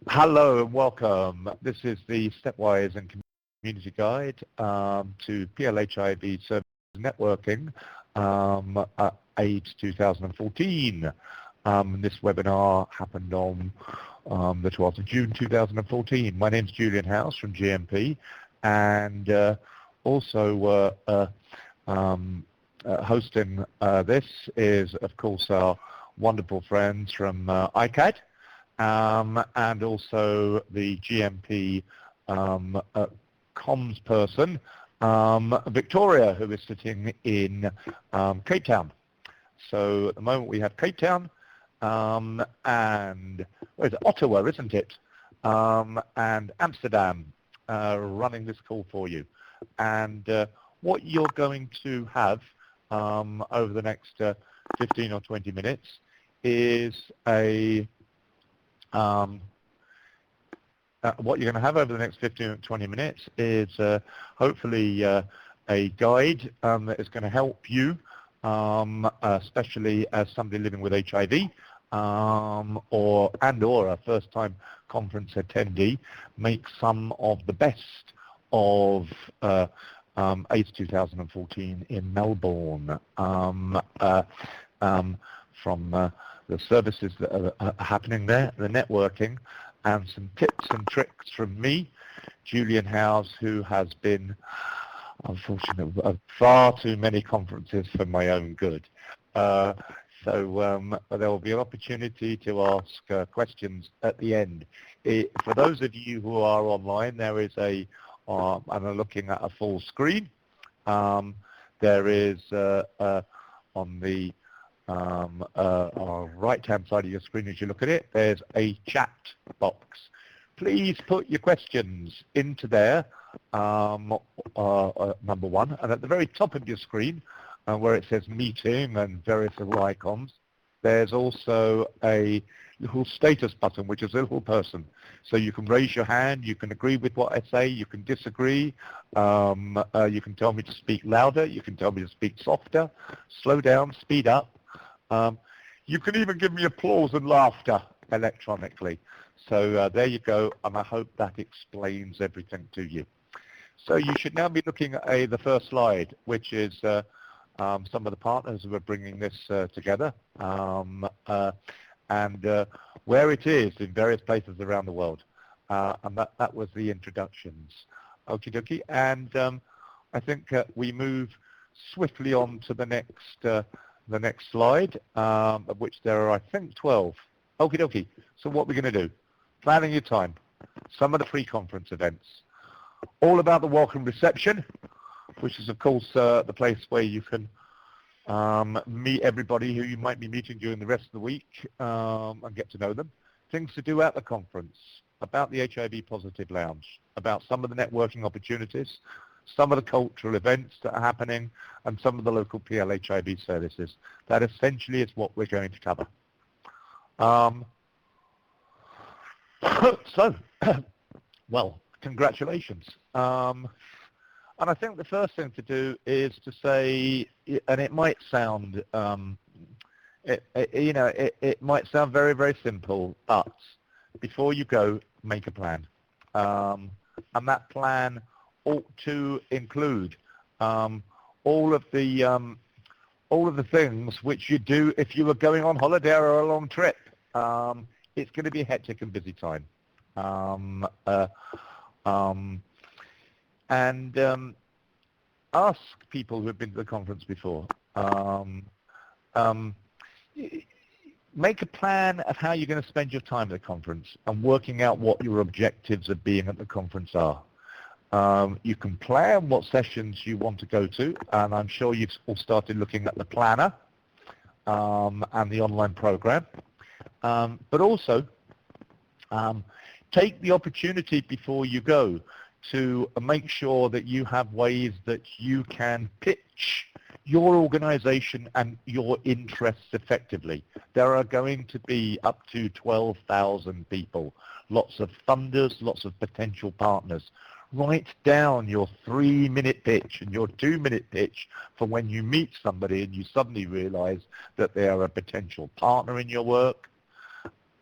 Hello and welcome. This is the Stepwise and Community Guide to PLHIV Service Networking AIDS 2014. This webinar happened on the 12th of June 2014. My name is Julian Hows from GMP, and also hosting this is, of course, our wonderful friends from ICAD. And also the GMP comms person, Victoria, who is sitting in Cape Town. So at the moment we have Cape Town and where is it? Ottawa, isn't it? And Amsterdam running this call for you. And what you're going to have over the next 15 or 20 minutes is what you're going to have over the next 15 or 20 minutes is hopefully a guide that is going to help you, especially as somebody living with HIV or a first-time conference attendee, make some of the best of AIDS 2014 in Melbourne from the services that are happening there, the networking, and some tips and tricks from me, Julian Hows, who has been, unfortunately, at far too many conferences for my own good. So there will be an opportunity to ask questions at the end. For those of you who are online, there is I'm looking at a full screen. There is on the right-hand side of your screen as you look at it, there's a chat box. Please put your questions into there, number one, and at the very top of your screen, where it says meeting and various little icons, there's also a little status button, which is a little person. So you can raise your hand, you can agree with what I say, you can disagree, you can tell me to speak louder, you can tell me to speak softer, slow down, speed up. You can even give me applause and laughter electronically. So there you go, and I hope that explains everything to you. So you should now be looking at the first slide, which is some of the partners who are bringing this together, and where it is in various places around the world. And that was the introductions. Okie dokie. And I think we move swiftly on to the next slide, of which there are, I think, 12. Okie dokie. So what we're going to do, planning your time, some of the pre-conference events, all about the welcome reception, which is, of course, the place where you can meet everybody who you might be meeting during the rest of the week and get to know them. Things to do at the conference, about the HIV Positive Lounge, about some of the networking opportunities, some of the cultural events that are happening, and some of the local PLHIV services. That essentially is what we're going to cover. So, well, congratulations. And I think the first thing to do is to say, and it might sound, it might sound very, very simple, but before you go, make a plan. And that plan ought to include all of the things which you do if you were going on holiday or a long trip. It's going to be a hectic and busy time. And ask people who have been to the conference before. Make a plan of how you're going to spend your time at the conference and working out what your objectives of being at the conference are. You can plan what sessions you want to go to, and I'm sure you've all started looking at the planner and the online program. But also, take the opportunity before you go to make sure that you have ways that you can pitch your organization and your interests effectively. There are going to be up to 12,000 people, lots of funders, lots of potential partners. Write down your 3-minute pitch and your 2-minute pitch for when you meet somebody and you suddenly realize that they are a potential partner in your work,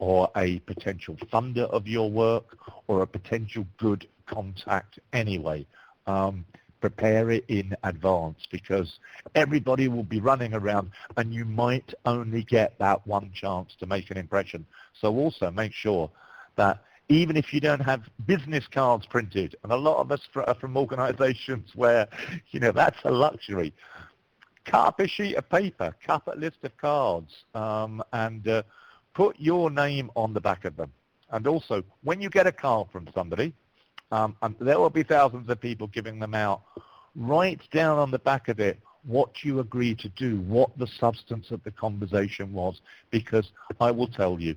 or a potential funder of your work or a potential good contact anyway. Prepare it in advance, because everybody will be running around and you might only get that one chance to make an impression. So also make sure that even if you don't have business cards printed, and a lot of us are from organizations where, that's a luxury, cut up a sheet of paper, cut up a list of cards, and put your name on the back of them. And also, when you get a card from somebody, and there will be thousands of people giving them out, write down on the back of it what you agreed to do, what the substance of the conversation was, because I will tell you,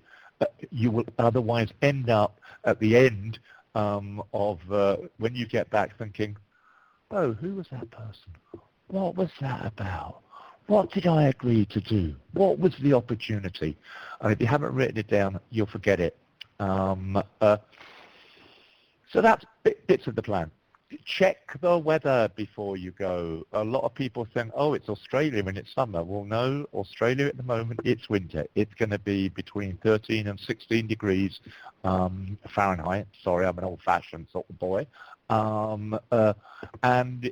you will otherwise end up at the end of when you get back thinking, oh, who was that person? What was that about? What did I agree to do? What was the opportunity? And if you haven't written it down, you'll forget it. So that's bits of the plan. Check the weather before you go. A lot of people think, oh, it's Australia when it's summer. Well, no, Australia at the moment, it's winter. It's going to be between 13 and 16 degrees Fahrenheit. Sorry, I'm an old-fashioned sort of boy. And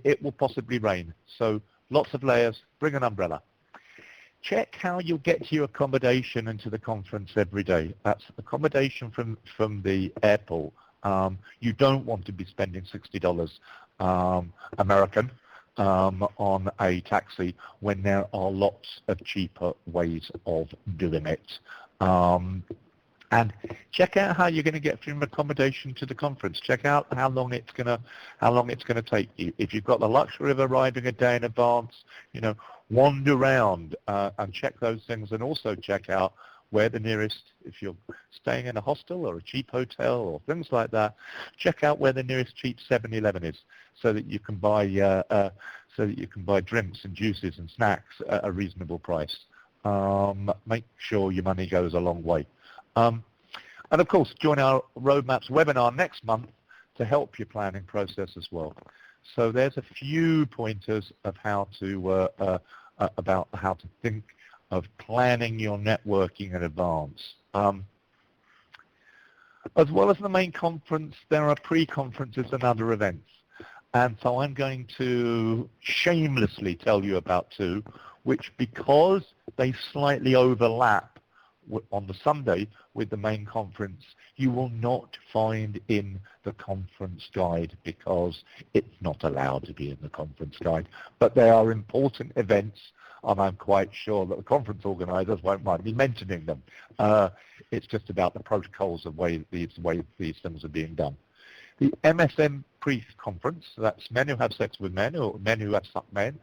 it will possibly rain. So lots of layers. Bring an umbrella. Check how you'll get to your accommodation and to the conference every day. That's accommodation from the airport. You don't want to be spending $60 American on a taxi when there are lots of cheaper ways of doing it. And check out how you're going to get from accommodation to the conference. Check out how long it's going to take you. If you've got the luxury of arriving a day in advance, wander around and check those things, and also check out where the nearest, if you're staying in a hostel or a cheap hotel or things like that, check out where the nearest cheap 7-Eleven is, so that you can buy drinks and juices and snacks at a reasonable price. Make sure your money goes a long way. And of course, join our Roadmaps webinar next month to help your planning process as well. So there's a few pointers of how to about how to think of planning your networking in advance. As well as the main conference, there are pre-conferences and other events. And so I'm going to shamelessly tell you about two, which, because they slightly overlap on the Sunday with the main conference, you will not find in the conference guide, because it's not allowed to be in the conference guide. But they are important events, and I'm quite sure that the conference organizers won't mind me mentioning them. It's just about the protocols of way these things are being done. The MSM pre-conference, that's men who have sex with men, or men who have suck men,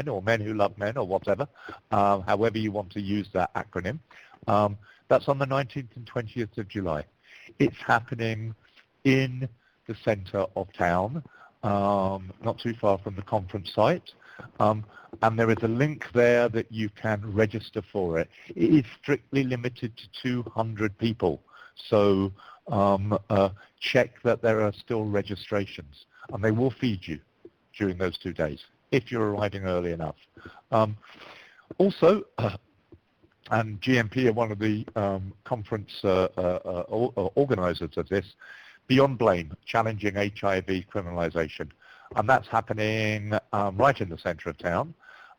or men who love men, or whatever, however you want to use that acronym. That's on the 19th and 20th of July. It's happening in the center of town, not too far from the conference site. And there is a link there that you can register for it. It is strictly limited to 200 people. So check that there are still registrations, and they will feed you during those 2 days if you're arriving early enough. Also, and GMP are one of the conference organizers of this, Beyond Blame, Challenging HIV Criminalization. And that's happening right in the center of town.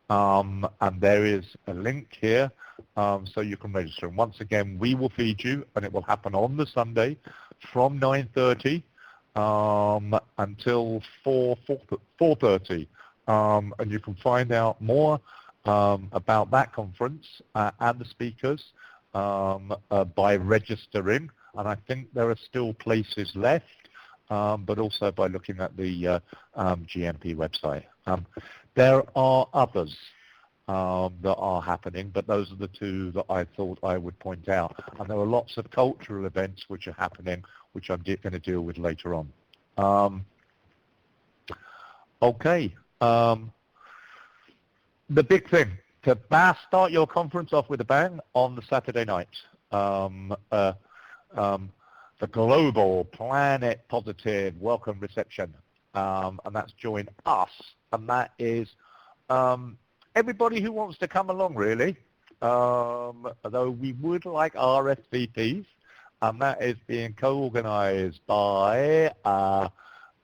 And there is a link here so you can register. And once again, we will feed you, and it will happen on the Sunday from 9:30 until 4:30. And you can find out more about that conference and the speakers by registering. And I think there are still places left, but also by looking at the GMP website. There are others that are happening, but those are the two that I thought I would point out. And there are lots of cultural events which are happening, which I'm going to deal with later on. Okay. The big thing, to start your conference off with a bang on the Saturday night. The Global Planet Positive Welcome Reception. And that's Join Us. And that is everybody who wants to come along, really. though we would like RSVPs, and that is being co-organized by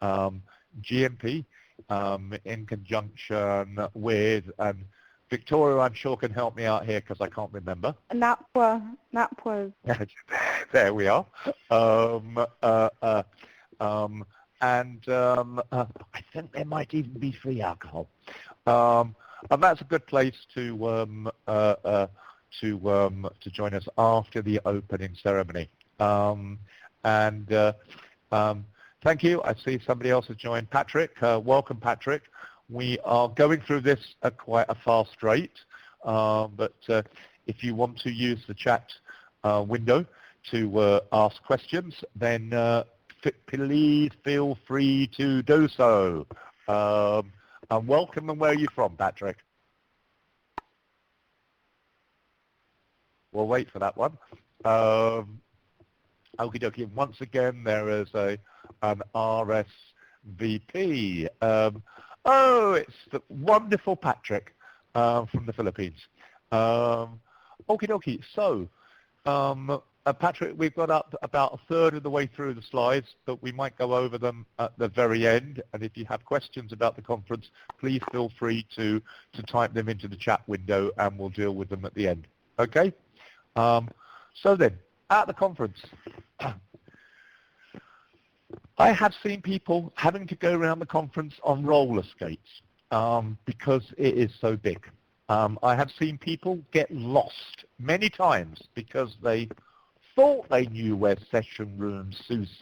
GMP in conjunction with Victoria. I'm sure can help me out here because I can't remember. NAPWA. There we are. I think there might even be free alcohol. And that's a good place to join us after the opening ceremony. Thank you. I see somebody else has joined. Patrick, welcome, Patrick. We are going through this at quite a fast rate, but if you want to use the chat window to ask questions, then please feel free to do so. And welcome, and where are you from, Patrick? We'll wait for that one. Okie dokie. Once again, there is an RSVP. Oh, it's the wonderful Patrick from the Philippines. Okie dokie. So, Patrick, we've got up about a third of the way through the slides, but we might go over them at the very end. And if you have questions about the conference, please feel free to type them into the chat window, and we'll deal with them at the end. Okay? So then, at the conference, I have seen people having to go around the conference on roller skates because it is so big. I have seen people get lost many times because they thought they knew where session room SUSE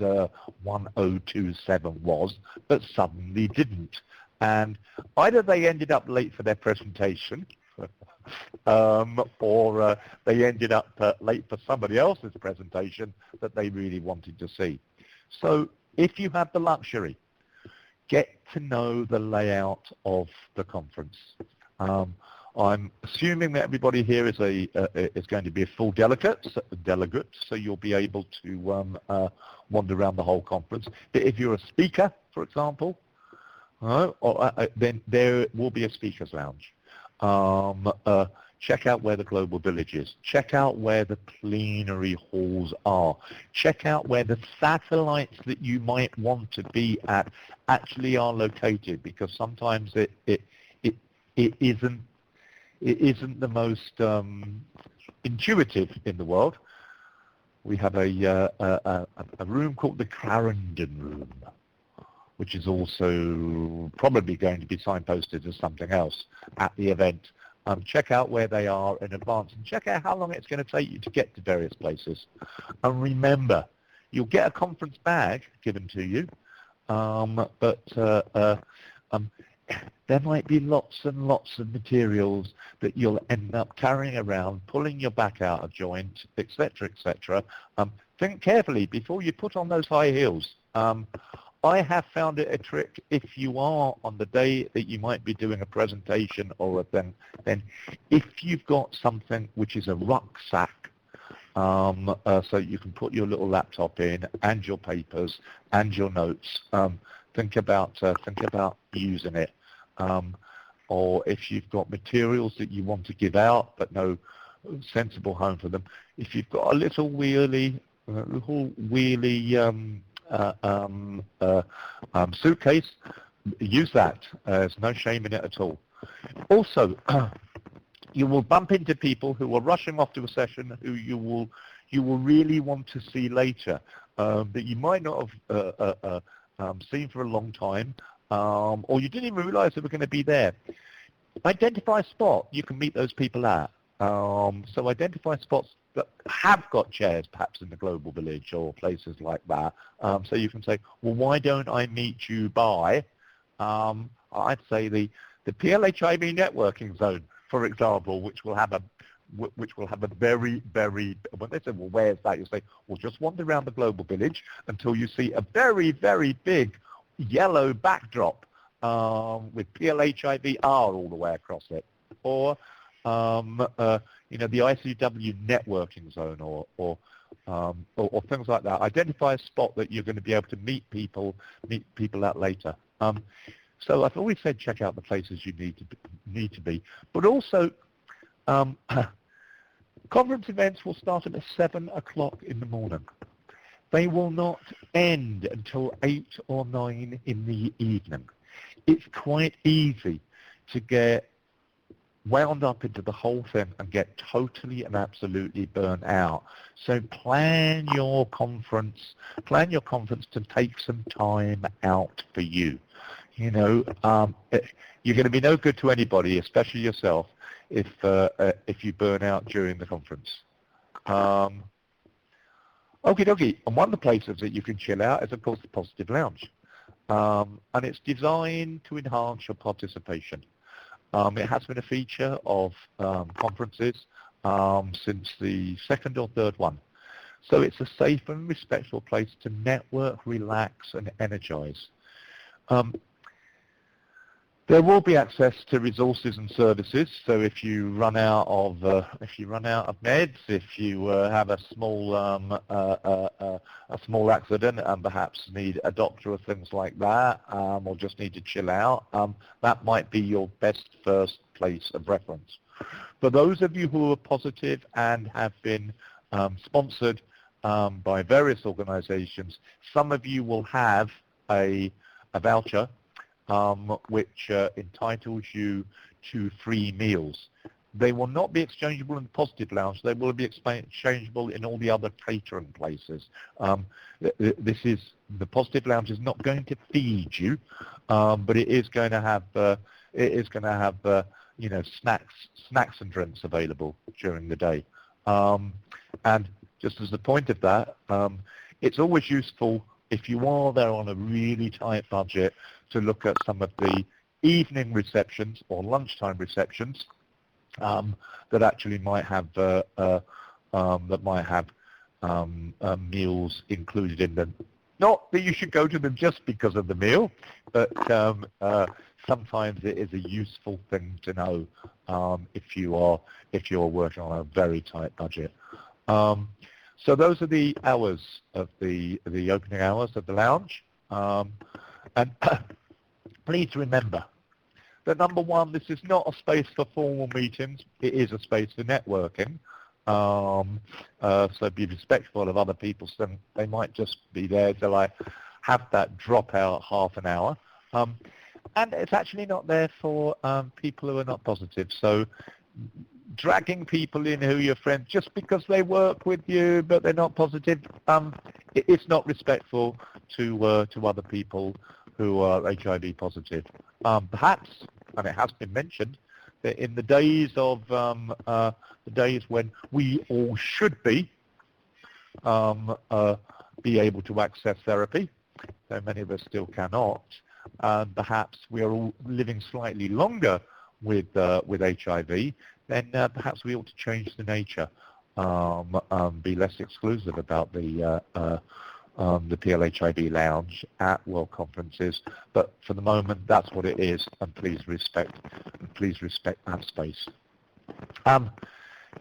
1027 was, but suddenly didn't. And either they ended up late for their presentation, or they ended up late for somebody else's presentation that they really wanted to see. So if you have the luxury, get to know the layout of the conference. I'm assuming that everybody here is going to be a full delegate, so you'll be able to wander around the whole conference. But if you're a speaker, for example, then there will be a speaker's lounge. Check out where the Global Village is. Check out where the plenary halls are. Check out where the satellites that you might want to be at actually are located, because sometimes it isn't the most intuitive in the world. We have a room called the Clarendon Room, which is also probably going to be signposted as something else at the event. Check out where they are in advance, and check out how long it's going to take you to get to various places. And remember, you'll get a conference bag given to you, but there might be lots and lots of materials that you'll end up carrying around, pulling your back out of joint, etc., etc. Think carefully before you put on those high heels. I have found it a trick if you are on the day that you might be doing a presentation or a thing, then if you've got something which is a rucksack, so you can put your little laptop in and your papers and your notes, think about using it. Or if you've got materials that you want to give out but no sensible home for them, if you've got a little wheelie suitcase, use that. There's no shame in it at all. Also, you will bump into people who are rushing off to a session who you will really want to see later, that you might not have seen for a long time, or you didn't even realize they were going to be there. Identify a spot you can meet those people at. So identify spots that have got chairs, perhaps in the Global Village or places like that. So you can say, well, why don't I meet you by, I'd say the PLHIV networking zone, for example, which will have a very, very, when they say, well, where's that? You say, well, just wander around the Global Village until you see a very, very big yellow backdrop with PLHIVR all the way across it. Or the ICW networking zone, or things like that. Identify a spot that you're going to be able to meet people at later. So I've always said check out the places you need to be, but also Conference events will start at 7 o'clock in the morning. They will not end until 8 or 9 in the evening. It's quite easy to get wound up into the whole thing and get totally and absolutely burnt out. So plan your conference to take some time out for you. You know, you're going to be no good to anybody, especially yourself, if you burn out during the conference. Okie dokie. And one of the places that you can chill out is, of course, the Positive Lounge. And it's designed to enhance your participation. It has been a feature of conferences since the second or third one. So it's a safe and respectful place to network, relax, and energize. There will be access to resources and services. So if you run out of meds, if you have a small accident and perhaps need a doctor or things like that, or just need to chill out, that might be your best first place of reference. For those of you who are positive and have been sponsored by various organizations, some of you will have a voucher which entitles you to free meals. They will not be exchangeable in the Positive Lounge. They will be exchangeable in all the other catering places. The Positive Lounge is not going to feed you, but it is going to have you know, snacks and drinks available during the day. And just as a point of that, it's always useful if you are there on a really tight budget to look at some of the evening receptions or lunchtime receptions that actually might have meals included in them. Not that you should go to them just because of the meal, but sometimes it is a useful thing to know if you're working on a very tight budget. So those are the hours of the opening hours of the lounge. And please remember that, number one, this is not a space for formal meetings. It is a space for networking. So be respectful of other people. So they might just be there to like have that drop out half an hour. And it's actually not there for people who are not positive. So dragging people in who are your friends just because they work with you but they're not positive, it's not respectful to other people who are HIV positive. Perhaps, and it has been mentioned, that in the days of the days when we all should be able to access therapy, though many of us still cannot, perhaps we are all living slightly longer with HIV, then perhaps we ought to change the nature, be less exclusive about the PLHIV Lounge at World Conferences. But for the moment, that's what it is, and please respect that space.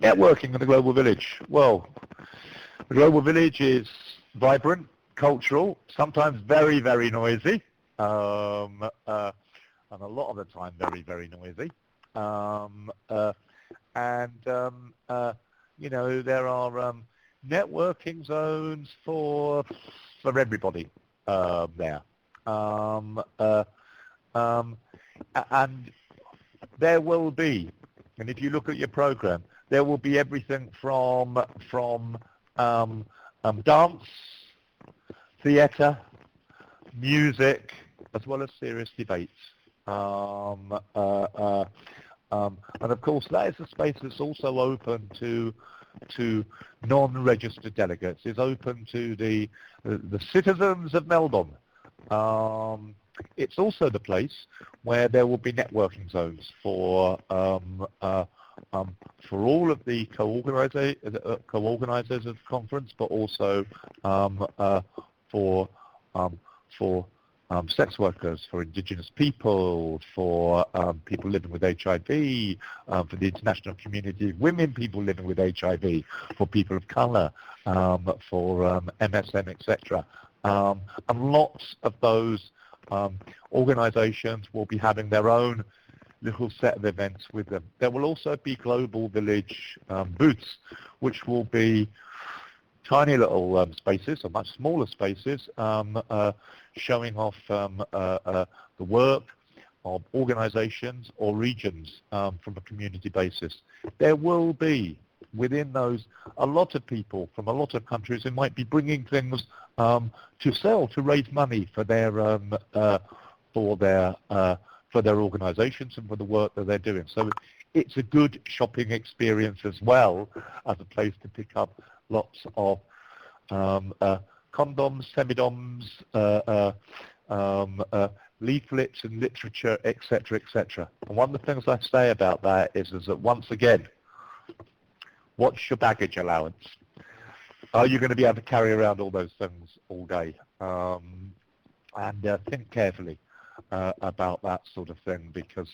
Networking in the Global Village. Well, the Global Village is vibrant, cultural, sometimes very, very noisy, and a lot of the time very, very noisy. You know, there are networking zones for everybody there. And there will be, and if you look at your program, there will be everything from dance, theatre, music, as well as serious debates. And of course, that is a space that's also open to non-registered delegates. It's open to the citizens of Melbourne. It's also the place where there will be networking zones for all of the co-organisers of the conference, but also for sex workers, for Indigenous people, for people living with HIV, for the international community of women, people living with HIV, for people of colour, for MSM, etc. And lots of those organisations will be having their own little set of events with them. There will also be Global Village booths, which will be tiny little spaces, or much smaller spaces, showing off the work of organizations or regions from a community basis. There will be within those a lot of people from a lot of countries who might be bringing things to sell, to raise money for their organizations and for the work that they're doing. So it's a good shopping experience as well as a place to pick up lots of condoms, semidoms, leaflets and literature, etc., etc. And one of the things I say about that is that once again, what's your baggage allowance? Are you going to be able to carry around all those things all day? And think carefully about that sort of thing, because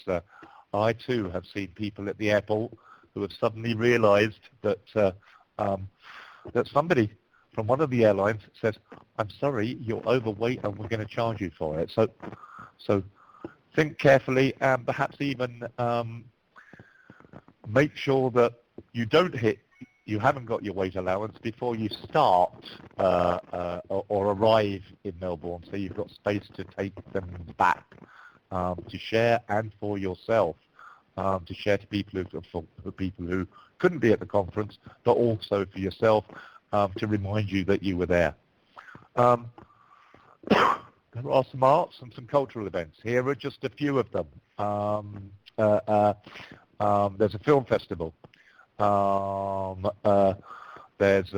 I too have seen people at the airport who have suddenly realized that that somebody from one of the airlines says, I'm sorry, you're overweight and we're going to charge you for it. So think carefully, and perhaps even make sure that you haven't got your weight allowance before you start or arrive in Melbourne, so you've got space to take them back to share, and for yourself to share to people who couldn't be at the conference, but also for yourself to remind you that you were there. There are some arts and some cultural events. Here are just a few of them. There's a film festival. There's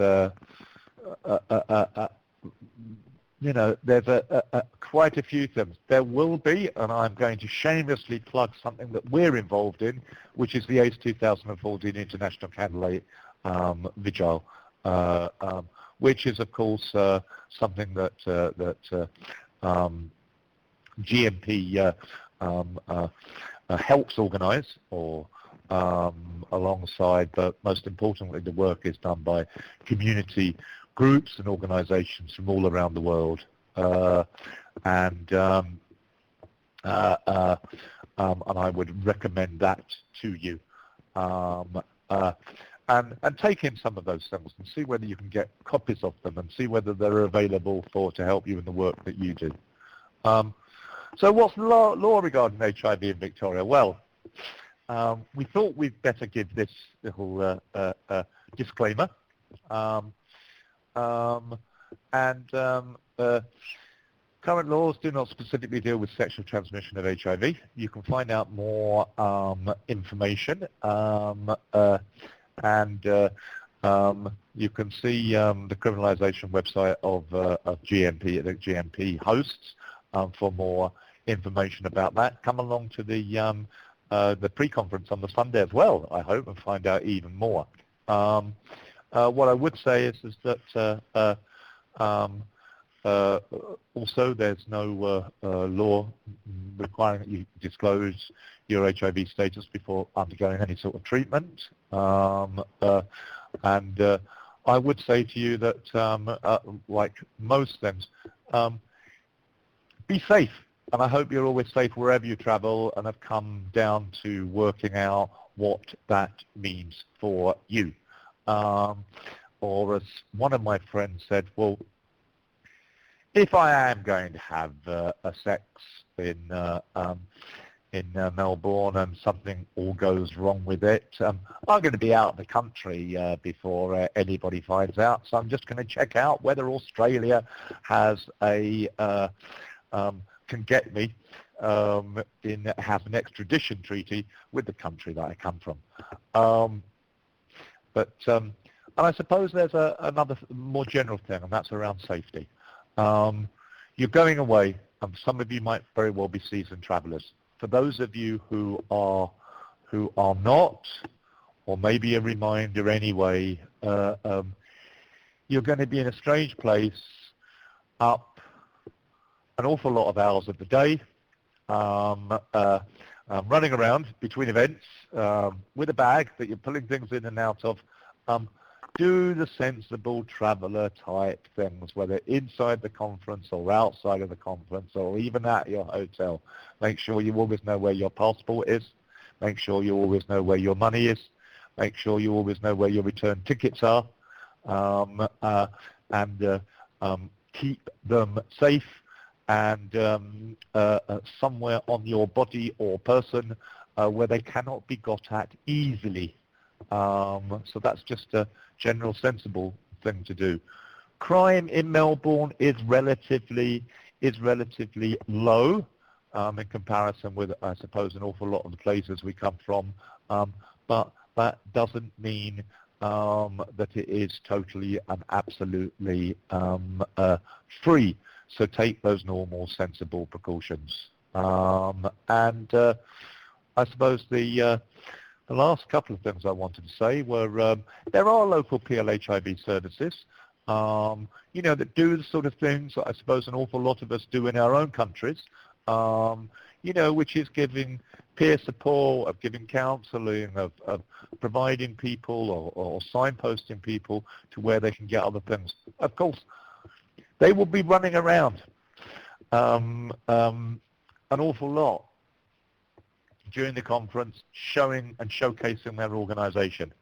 quite a few things. There will be, and I'm going to shamelessly plug something that we're involved in, which is the ACE 2014 International Candlelight Vigil, which is, of course, something that GMP helps organise, or alongside, but most importantly, the work is done by community groups and organisations from all around the world, and I would recommend that to you. And take in some of those things and see whether you can get copies of them and see whether they're available to help you in the work that you do. So what's law regarding HIV in Victoria? Well, we thought we'd better give this little disclaimer. Current laws do not specifically deal with sexual transmission of HIV. You can find out more information, and you can see the criminalisation website of GMP that GMP hosts for more information about that. Come along to the pre-conference on the Sunday as well, I hope, and find out even more. What I would say is that also there's no law requiring that you disclose your HIV status before undergoing any sort of treatment. And I would say to you that, like most things, be safe. And I hope you're always safe wherever you travel, and have come down to working out what that means for you. Or as one of my friends said, well, if I am going to have a sex in Melbourne and something all goes wrong with it, I'm going to be out of the country before anybody finds out. So I'm just going to check out whether Australia has can get me have an extradition treaty with the country that I come from. And I suppose there's another more general thing, and that's around safety. You're going away, and some of you might very well be seasoned travellers. For those of you who are not, or maybe a reminder anyway, you're going to be in a strange place, up an awful lot of hours of the day, running around between events with a bag that you're pulling things in and out of. Do the sensible traveller type things, whether inside the conference or outside of the conference or even at your hotel. Make sure you always know where your passport is, Make sure you always know where your money is. Make sure you always know where your return tickets are, and keep them safe and somewhere on your body or person where they cannot be got at easily. So that's just a general sensible thing to do. Crime in Melbourne is relatively low in comparison with, I suppose, an awful lot of the places we come from, but that doesn't mean that it is totally and absolutely free. So take those normal, sensible precautions. And I suppose the last couple of things I wanted to say were there are local PLHIV services, that do the sort of things that I suppose an awful lot of us do in our own countries, which is giving peer support, of giving counselling, of providing people or signposting people to where they can get other things. Of course, they will be running around an awful lot during the conference, showing and showcasing their organisation.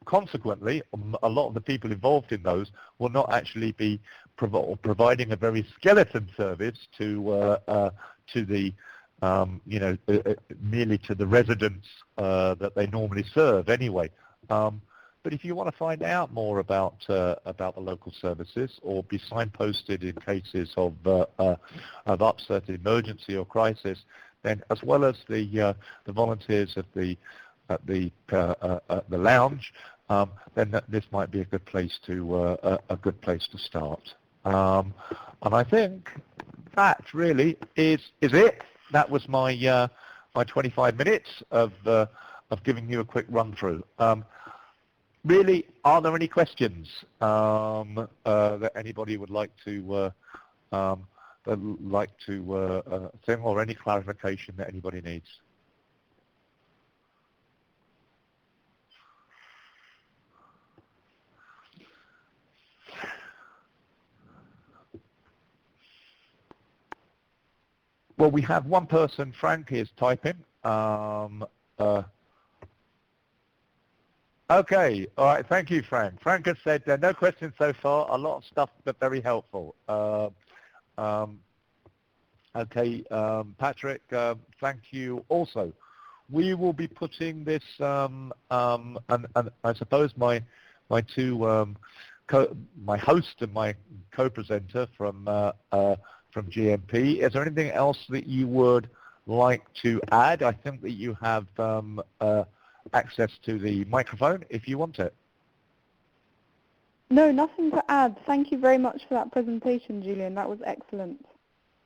Consequently, a lot of the people involved in those will not actually be providing a very skeleton service to the merely to the residents that they normally serve anyway. But if you want to find out more about the local services or be signposted in cases of upset, emergency, or crisis, then as well as the volunteers at the lounge, then this might be a good place to start. And I think that really is it. That was my 25 minutes of giving you a quick run through. Really, are there any questions that anybody would like to thing, or any clarification that anybody needs? Well, we have one person. Frank is typing. Okay, all right, thank you, Frank. Frank has said no questions so far, a lot of stuff, but very helpful. Okay, Patrick, thank you also. We will be putting this, and I suppose my two, my host and my co-presenter from GMP, is there anything else that you would like to add? I think that you have access to the microphone if you want it. No, nothing to add. Thank you very much for that presentation, Julian. That was excellent.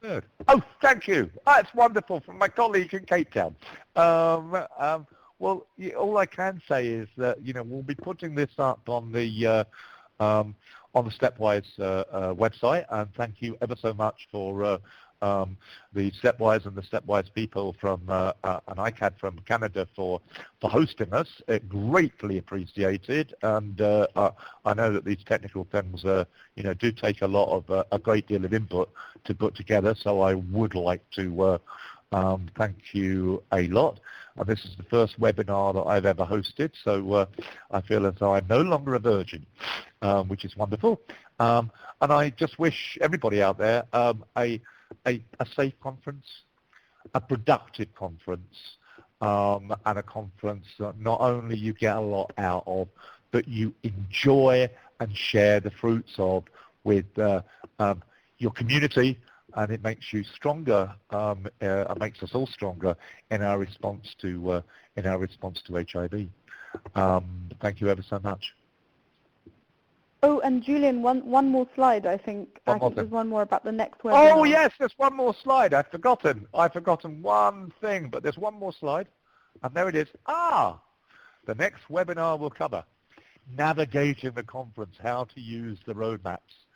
Good. Oh, thank you. That's wonderful from my colleague in Cape Town. Well, all I can say is that we'll be putting this up on the Stepwise website, and thank you ever so much for the Stepwise and the Stepwise people from an ICAD from Canada for hosting us. Greatly appreciated, and I know that these technical things do take a great deal of input to put together, so I would like to thank you a lot. And this is the first webinar that I've ever hosted, so I feel as though I'm no longer a virgin, which is wonderful. And I just wish everybody out there a safe conference, a productive conference, and a conference that not only you get a lot out of, but you enjoy and share the fruits of with your community, and it makes you stronger. It makes us all stronger in our response to HIV. Thank you ever so much. Oh, and Julian, one more slide, I think. I think there's one more about the next webinar. Oh, yes, there's one more slide. I've forgotten one thing, but there's one more slide. And there it is. The next webinar will cover navigating the conference, how to use the roadmaps.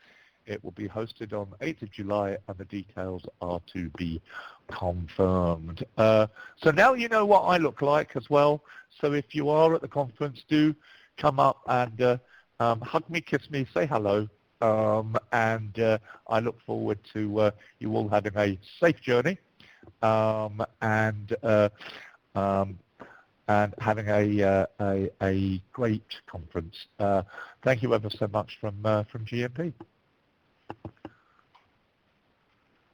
It will be hosted on 8th of July, and the details are to be confirmed. So now you know what I look like as well. So if you are at the conference, do come up and hug me, kiss me, say hello, and I look forward to you all having a safe journey and having a great conference. Thank you ever so much from GMP.